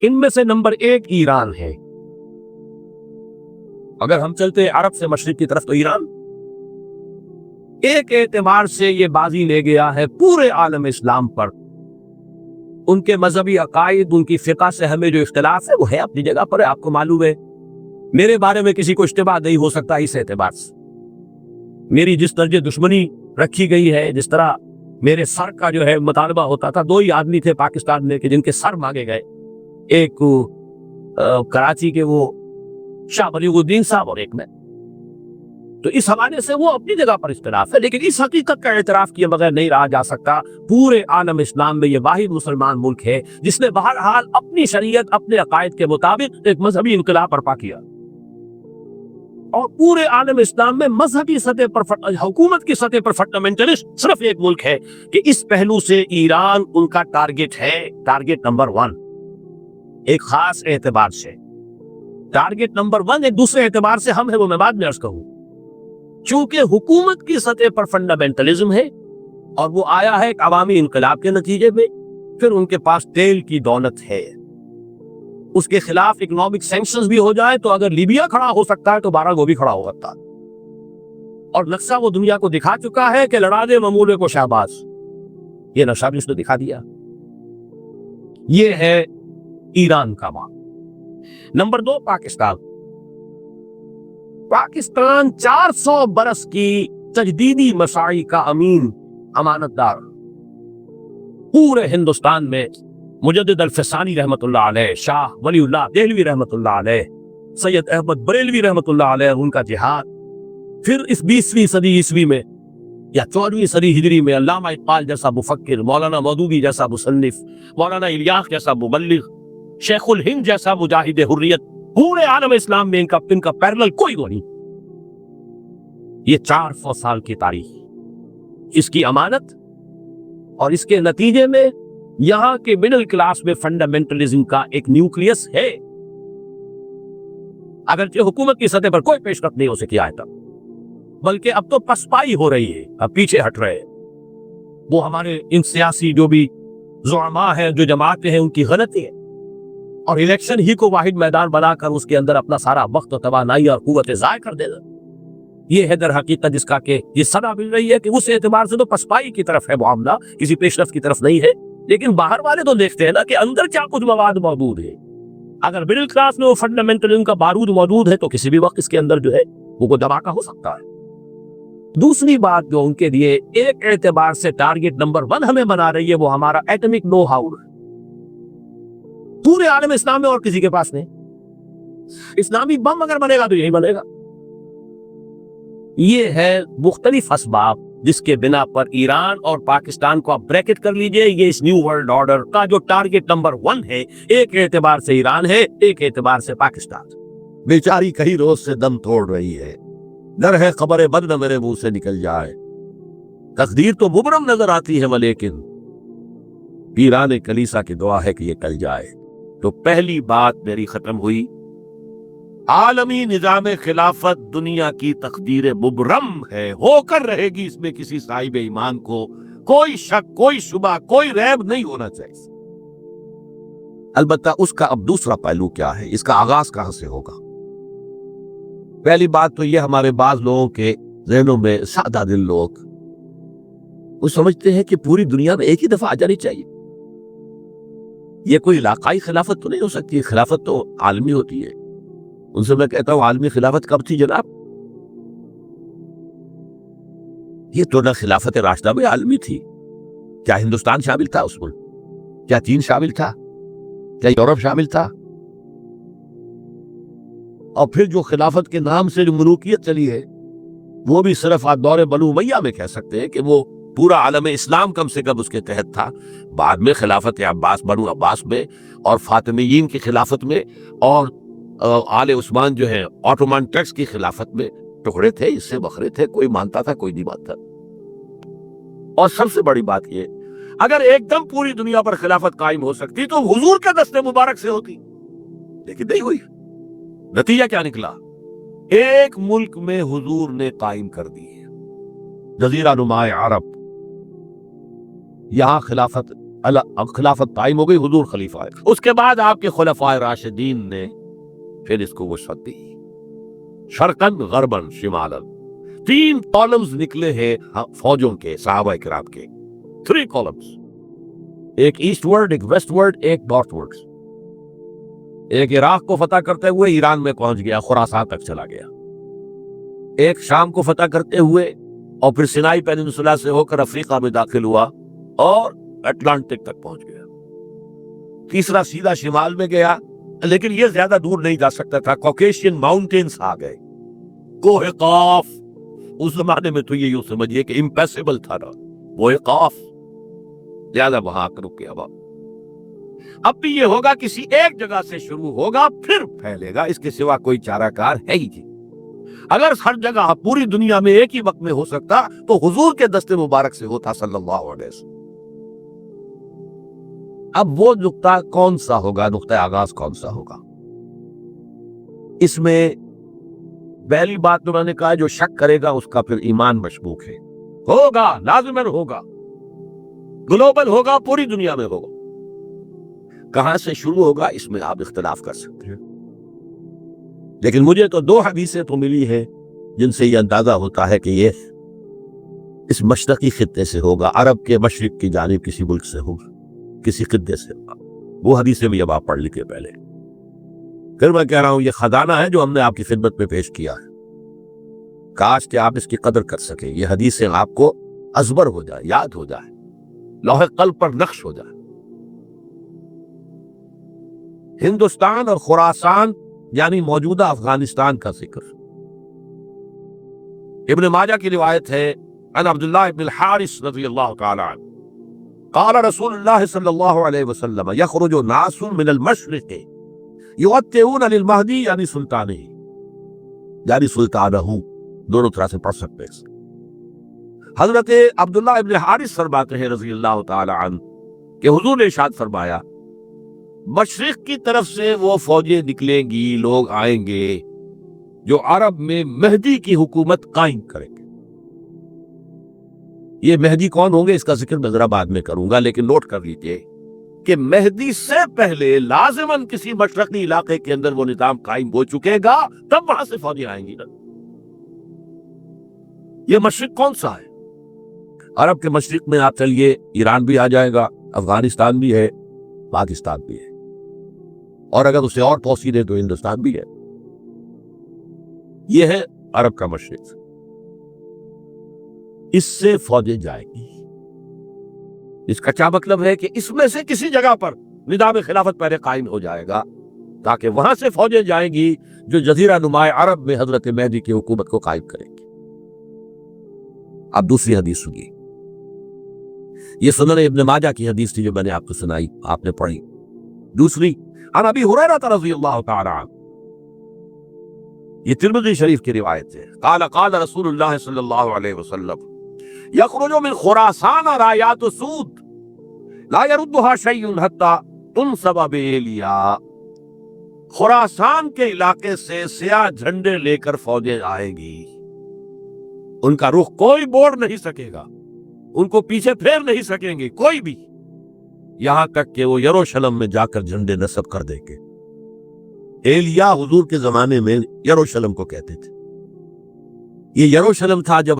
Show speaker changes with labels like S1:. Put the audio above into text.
S1: ان میں سے نمبر 1 ایران ہے۔ اگر ہم چلتے ہیں عرب سے مشرق کی طرف تو ایران ایک اعتبار سے یہ بازی لے گیا ہے پورے عالم اسلام پر۔ ان کے مذہبی عقائد، ان کی فقہ سے ہمیں جو اختلاف ہے وہ ہے اپنی جگہ پر ہے، آپ کو معلوم ہے۔ میرے بارے میں کسی کو اشتباہ نہیں ہو سکتا اس اعتبار سے۔ میری جس درجے دشمنی رکھی گئی ہے، جس طرح میرے سر کا جو ہے مطالبہ ہوتا تھا، 2 ہی آدمی تھے پاکستان میں کہ جن کے سر مانگے گئے، ایک کراچی کے وہ شاہ بلیغ الدین صاحب اور ایک میں۔ تو اس حوالے سے وہ اپنی جگہ پر اختلاف ہے، لیکن اس حقیقت کا اعتراف کیے بغیر نہیں رہا جا سکتا۔ پورے عالم اسلام میں یہ واحد مسلمان ملک ہے جس نے بہرحال اپنی شریعت، اپنے عقائد کے مطابق ایک مذہبی انقلاب برپا کیا، اور پورے عالم اسلام میں مذہبی سطح پر حکومت کی سطح پر فنڈامنٹلسٹ صرف ایک ملک ہے کہ اس پہلو سے ایران ان کا ٹارگٹ ہے، ٹارگٹ نمبر 1 ایک خاص اعتبار سے۔ ٹارگٹ نمبر 1 ایک دوسرے اعتبار سے ہم ہے، وہ میں بعد میں عرض کہوں۔ چونکہ حکومت کی سطح پر فنڈامنٹلزم ہے اور وہ آیا ہے ایک عوامی انقلاب کے نتیجے میں، پھر ان کے پاس تیل کی دولت ہے، اس کے خلاف اکنامک سینکشنز بھی ہو جائے تو اگر لیبیا کھڑا ہو سکتا ہے تو بارہ وہ بھی کھڑا ہو سکتا ہے، اور نقشہ وہ دنیا کو دکھا چکا ہے کہ لڑا دے ممولے کو شہباز، یہ نقشہ بھی اس نے دکھا دیا۔ یہ ہے ایران کا معاملہ۔ نمبر 2 پاکستان۔ پاکستان 400 برس کی تجدیدی مساعی کا امین، امانت دار۔ پورے ہندوستان میں مجدد الفسانی رحمت اللہ علیہ، شاہ ولی اللہ دہلوی رحمت اللہ علیہ، سید احمد بریلوی رحمت اللہ علیہ، ان کا جہاد، پھر اس 20ویں صدی عیسوی میں یا 14ویں صدی ہجری میں علامہ اقبال جیسا مفکر، مولانا مودودی جیسا مصنف، مولانا الیاس جیسا مبلغ، شیخ الہند جیسا مجاہد حریت، پورے عالم اسلام میں ان کا پیرلل کوئی نہیں۔ یہ 400 سال کی تاریخ، اس کی امانت اور اس کے نتیجے میں یہاں کے مڈل کلاس میں فنڈامنٹلزم کا ایک نیوکلیس ہے، اگرچہ حکومت کی سطح پر کوئی پیش رفت نہیں ہو سکی آج تک، بلکہ اب تو پسپائی ہو رہی ہے، اب پیچھے ہٹ رہے ہیں۔ وہ ہمارے ان سیاسی جو بھی زعماء ہیں، جو جماعتیں ہیں، ان کی غلطی ہے، اور الیکشن ہی کو واحد میدان بنا کر اس کے اندر اپنا سارا وقت و توانائی اور قوت ضائع کر دینا، یہ ہے در حقیقت جس کا کہ یہ صدا مل رہی ہے کہ اس اعتبار سے تو پسپائی کی طرف ہے معاملہ، کسی پیش رفت کی طرف نہیں ہے۔ لیکن باہر والے تو دیکھتے ہیں نا کہ اندر کیا کچھ مواد موجود ہے۔ اگر مڈل کلاس میں وہ فنڈامنٹلزم کا بارود موجود ہے تو کسی بھی وقت اس کے اندر جو ہے وہ کوئی دھماکہ ہو سکتا ہے۔ دوسری بات جو ان کے لیے ایک اعتبار سے ٹارگٹ نمبر 1 ہمیں بنا رہی ہے، وہ ہمارا ایٹمک نو ہاؤ۔ پورے عالم اسلام میں اور کسی کے پاس نہیں۔ اسلامی بم اگر بنے گا تو یہی بنے گا۔ یہ ہے مختلف اسباب جس کے بنا پر ایران اور پاکستان کو آپ بریکٹ کر لیجئے، یہ اس نیو ورلڈ آرڈر کا جو ٹارگٹ نمبر 1 ہے، ایک اعتبار سے ایران ہے، ایک اعتبار سے پاکستان۔ بیچاری کئی روز سے دم توڑ رہی ہے، ڈر ہے خبر بد نہ میرے منہ سے نکل جائے، تقدیر تو مبرم نظر آتی ہے لیکن پیران کلیسا کی دعا ہے کہ یہ ٹل جائے۔ تو پہلی بات میری ختم ہوئی، عالمی نظام خلافت دنیا کی تقدیر مبرم ہے، ہو کر رہے گی، اس میں کسی صاحب ایمان کو کوئی شک، کوئی شبہ، کوئی ریب نہیں ہونا چاہیے۔ البتہ اس کا اب دوسرا پہلو کیا ہے، اس کا آغاز کہاں سے ہوگا؟ پہلی بات تو یہ، ہمارے بعض لوگوں کے ذہنوں میں سادہ دل لوگ وہ سمجھتے ہیں کہ پوری دنیا میں ایک ہی دفعہ آ جانی چاہیے، یہ کوئی علاقائی خلافت تو نہیں ہو سکتی، خلافت تو عالمی ہوتی ہے۔ ان سے میں کہتا ہوں عالمی خلافت کب تھی جناب؟ یہ تو نہ خلافت راشدہ میں عالمی تھی، کیا ہندوستان شامل تھا اس میں؟ کیا چین شامل تھا؟ کیا یورپ شامل تھا؟ اور پھر جو خلافت کے نام سے جو ملوکیت چلی ہے وہ بھی صرف آپ دور بنو امیہ میں کہہ سکتے ہیں کہ وہ پورا عالم اسلام کم سے کم اس کے تحت تھا۔ بعد میں خلافت عباس، بنو عباس میں اور فاطمیین کی خلافت میں اور آل عثمان جو ہے آٹومان ٹرکس کی خلافت میں ٹکڑے تھے، اس سے بکھرے تھے، کوئی مانتا تھا کوئی نہیں مانتا۔ اور سب سے بڑی بات یہ، اگر ایک دم پوری دنیا پر خلافت قائم ہو سکتی تو حضور کے دست مبارک سے ہوتی، لیکن نہیں ہوئی۔ نتیجہ کیا نکلا؟ ایک ملک میں حضور نے قائم کر دی ہے، جزیرہ نما عرب، یہاں خلافت اب خلافت قائم ہو گئی، حضور خلیفہ ہے۔ اس کے بعد آپ کے خلفائے راشدین نے پھر اس کو وسعت دی، شرقاً غرباً شمالاً۔ 3 کالمز نکلے ہیں فوجوں کے، صحابہ کرام کے 3 کالمز، ایک ایسٹ ورڈ، ایک ویسٹ ورڈ، ایک نارتھ ورڈ۔ ایک عراق کو فتح کرتے ہوئے ایران میں پہنچ گیا، خراسان تک چلا گیا۔ ایک شام کو فتح کرتے ہوئے اور پھر سینائی پیننسولا سے ہو کر افریقہ میں داخل ہوا اور اٹلانٹک تک پہنچ گیا۔ تیسرا سیدھا شمال میں گیا، لیکن یہ زیادہ دور نہیں جا سکتا تھا، کوکیشین ماؤنٹینز آ گئے، کوہ قاف۔ اس زمانے میں تو یہ یوں سمجھیے کہ امپیسیبل تھا نا کوہ قاف، زیادہ وہاں آ کر رک گیا۔ اب بھی یہ ہوگا کسی ایک جگہ سے شروع ہوگا پھر پھیلے گا، اس کے سوا کوئی چارہ کار ہے ہی نہیں۔ اگر ہر جگہ پوری دنیا میں ایک ہی وقت میں ہو سکتا تو حضور کے دست مبارک سے ہوتا صلی اللہ علیہ وسلم۔ اب وہ نقطہ کون سا ہوگا، نقطہ آغاز کون سا ہوگا؟ اس میں پہلی بات تو میں نے کہا جو شک کرے گا اس کا پھر ایمان مشکوک ہے۔ ہوگا، لازماً ہوگا، گلوبل ہوگا، پوری دنیا میں ہوگا۔ کہاں سے شروع ہوگا اس میں آپ اختلاف کر سکتے ہیں، لیکن مجھے تو 2 حدیثیں تو ملی ہیں جن سے یہ اندازہ ہوتا ہے کہ یہ اس مشرقی خطے سے ہوگا، عرب کے مشرق کی جانب کسی ملک سے ہوگا، کسی خطے سے ہوگا۔ وہ حدیثیں بھی اب آپ پڑھ لیجیے پہلے۔ پھر میں کہہ رہا ہوں یہ خزانہ ہے جو ہم نے آپ کی خدمت میں پیش کیا ہے، کاش کہ آپ اس کی قدر کر سکیں، یہ حدیثیں آپ کو ازبر ہو جائے، یاد ہو جائے، لوح قلب پر نقش ہو جائے۔ ہندوستان اور خراسان یعنی موجودہ افغانستان کا ذکر ابن ماجہ کی روایت ہے، عن عبداللہ ابن الحارث رضی اللہ تعالی عنہ قال رسول اللہ صلی اللہ علیہ وسلم یخرج ناس من المشرق یغتئون للمہدی یعنی سلطانہ، یعنی سلطانہ، دونوں طرح سے پڑھ سکتے ہیں۔ حضرت عبداللہ ابن حارث فرماتے ہیں رضی اللہ تعالی عنہ کہ حضور نے ارشاد فرمایا مشرق کی طرف سے وہ فوجیں نکلیں گی، لوگ آئیں گے جو عرب میں مہدی کی حکومت قائم کریں گے۔ یہ مہدی کون ہوں گے اس کا ذکر میں ذرا بعد میں کروں گا، لیکن نوٹ کر لیجئے کہ مہدی سے پہلے لازماً کسی مشرقی علاقے کے اندر وہ نظام قائم ہو چکے گا، تب وہاں سے فوجیں آئیں گی۔ یہ مشرق کون سا ہے؟ عرب کے مشرق میں آپ چلیے ایران بھی آ جائے گا، افغانستان بھی ہے، پاکستان بھی ہے، اور اگر اسے اور توسیع دے تو ہندوستان بھی ہے۔ یہ ہے عرب کا مشرق، اس سے فوجیں جائیں گی۔ اس کا کیا مطلب ہے کہ اس میں سے کسی جگہ پر نظام خلافت پہلے قائم ہو جائے گا تاکہ وہاں سے فوجیں جائیں گی جو جزیرہ نمائے عرب میں حضرت مہدی کی حکومت کو قائم کریں گی۔ اب دوسری حدیث سنیے، یہ سنن ابن ماجہ کی حدیث تھی جو میں نے آپ کو سنائی، آپ نے پڑھی۔ دوسری عن ابی ہریرہ رضی اللہ تعالی عنہ، یہ ترمذی شریف کی روایت ہے، قال قال رسول اللہ صلی اللہ علیہ وسلم یخرج من خراسان رایات سود لا يردها شیء حتی تنصب بإیلیا۔ خراسان کے علاقے سے سیاہ جھنڈے لے کر فوجیں آئیں گی، ان کا رخ کوئی موڑ نہیں سکے گا، ان کو پیچھے پھیر نہیں سکیں گے کوئی بھی، یہاں تک کہ وہ یروشلم میں جا کر جھنڈے نصب کر دیں گے۔ ایلیا حضور کے زمانے میں یروشلم کو کہتے تھے۔ یہ یروشلم تھا جب